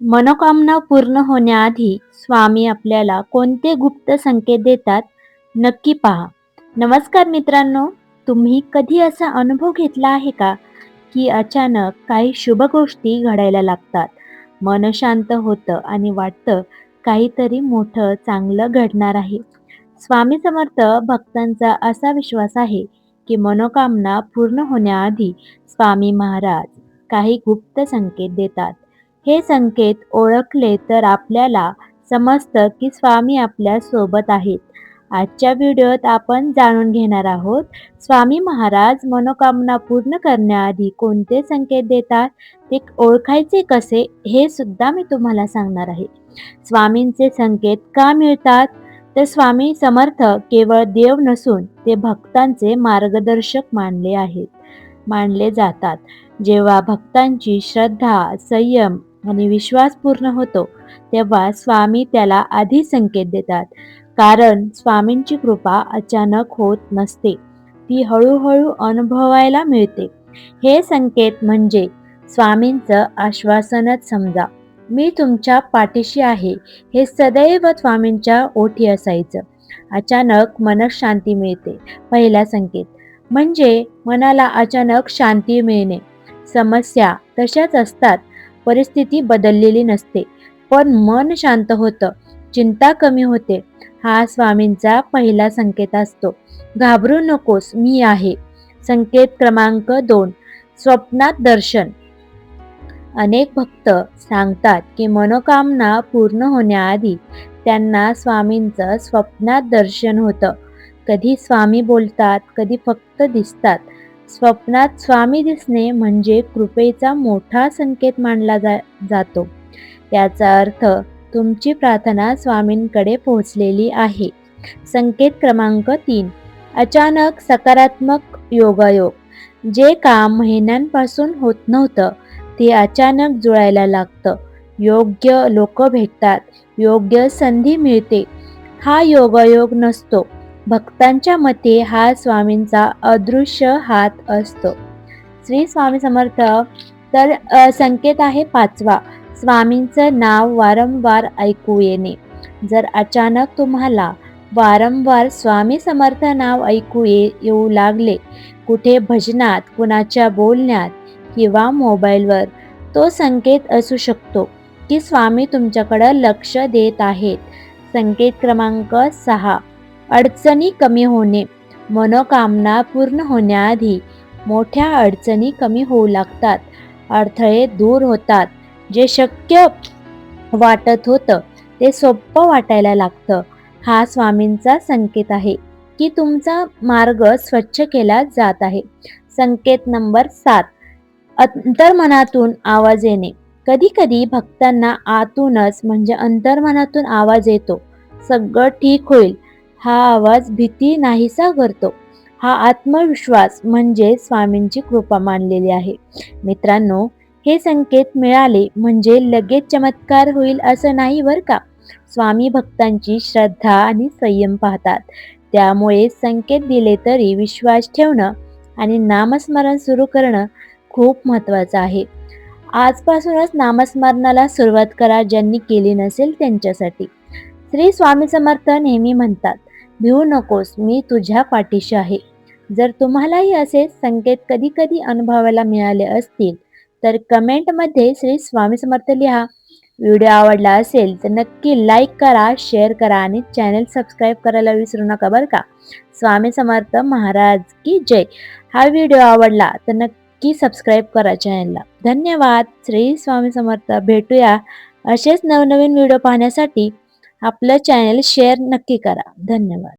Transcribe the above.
मनोकामना पूर्ण होण्याआधी स्वामी आपल्याला कोणते गुप्त संकेत देतात नक्की पहा. नमस्कार मित्रांनो, तुम्ही कधी असा अनुभव घेतला आहे का की अचानक काही शुभ गोष्टी घडायला लागतात. मन शांत होतं आणि वाटतं काहीतरी मोठं चांगलं घडणार आहे. स्वामी समर्थ भक्तांचा असा विश्वास आहे की मनोकामना पूर्ण होण्याआधी स्वामी महाराज काही गुप्त संकेत देतात. हे संकेत ओळखले तर आपल्याला समजतं की स्वामी आपल्या सोबत आहेत. आजच्या व्हिडिओत आपण जाणून घेणार आहोत स्वामी महाराज मनोकामना पूर्ण करण्याआधी कोणते संकेत देतात, ते ओळखायचे कसे हे सुद्धा मी तुम्हाला सांगणार आहे. स्वामींचे संकेत का मिळतात, तर स्वामी समर्थ केवळ देव नसून ते भक्तांचे मार्गदर्शक मानले जातात. जेव्हा भक्तांची श्रद्धा, संयम आणि विश्वास पूर्ण होतो तेव्हा स्वामी त्याला आधी संकेत देतात. कारण स्वामींची कृपा अचानक होत नसते, ती हळूहळू अनुभवायला मिळते. हे संकेत म्हणजे स्वामींचं आश्वासनच समजा. मी तुमच्या पाठीशी आहे हे सदैव स्वामींच्या ओठी असायचं. अचानक मनात शांती मिळते. पहिला संकेत म्हणजे मनाला अचानक शांती मिळणे. समस्या तशाच असतात, परिस्थिती बदललेली नसते, पण मन शांत होतं, चिंता कमी होते. हा स्वामींचा पहिला संकेत असतो. घाबरू नकोस, मी आहे. संकेत क्रमांक 2, स्वप्नात दर्शन. अनेक भक्त सांगतात की मनोकामना पूर्ण होण्याआधी त्यांना स्वामींचं स्वप्नात दर्शन होतं. कधी स्वामी बोलतात, कधी फक्त दिसतात. स्वप्नात स्वामी दिसणे म्हणजे कृपेचा मोठा संकेत मानला जातो. याचा अर्थ तुमची प्रार्थना स्वामींकडे पोहोचलेली आहे. संकेत क्रमांक 3, अचानक सकारात्मक योगायोग. जे काम महिन्यांपासून होत नव्हतं ते अचानक जुळायला लागतं. योग्य लोक भेटतात, योग्य संधी मिळते. हा योगायोग नसतो, भक्तांच्या मते हा स्वामींचा अदृश्य हात असतो. श्री स्वामी समर्थ. तर संकेत आहे 5वा, स्वामींचं नाव वारंवार ऐकू येणे. जर अचानक तुम्हाला वारंवार स्वामी समर्थ नाव ऐकू येऊ लागले, कुठे भजनात, कुणाच्या बोलण्यात किंवा मोबाईलवर, तो संकेत असू शकतो की स्वामी तुमच्याकडे लक्ष देत आहेत. संकेत क्रमांक 6, अडचणी कमी होणे. मनोकामना पूर्ण होण्याआधी मोठ्या अडचणी कमी होऊ लागतात. अडथळे दूर होतात. जे शक्य वाटत होतं ते सोपं वाटायला लागतं. हा स्वामींचा संकेत आहे की तुमचा मार्ग स्वच्छ केला जात आहे. संकेत नंबर 7, अंतर्मनातून आवाज येणे. कधी कधी भक्तांना आतूनच म्हणजे अंतर्मनातून आवाज येतो, सगळं ठीक होईल. हा आवाज भीती नाहीसा करतो. हा आत्मविश्वास म्हणजे स्वामींची कृपा मानलेली आहे. मित्रांनो, हे संकेत मिळाले म्हणजे लगेच चमत्कार होईल असं नाही बरं का. स्वामी भक्तांची श्रद्धा आणि संयम पाहतात. त्यामुळे संकेत दिले तरी विश्वास ठेवणं आणि नामस्मरण सुरू करणं खूप महत्त्वाचं आहे. आजपासूनच नामस्मरणाला सुरुवात करा, ज्यांनी केली नसेल त्यांच्यासाठी. श्री स्वामी समर्थ नेहमी म्हणतात, भिवू नकोस, मी तुझ्या पाठीशी आहे. जर तुम्हालाही असे संकेत कधी कधी अनुभवायला मिळाले असतील तर कमेंटमध्ये श्री स्वामी समर्थ लिहा. व्हिडिओ आवडला असेल तर नक्की लाईक करा, शेअर करा आणि चॅनल सबस्क्राईब करायला विसरू नका बरं का. स्वामी समर्थ महाराज की जय. हा व्हिडिओ आवडला तर नक्की सबस्क्राईब करा चॅनलला. धन्यवाद. श्री स्वामी समर्थ. भेटूया असेच नवनवीन व्हिडिओ पाहण्यासाठी. आपलं चॅनल शेअर नक्की करा. धन्यवाद.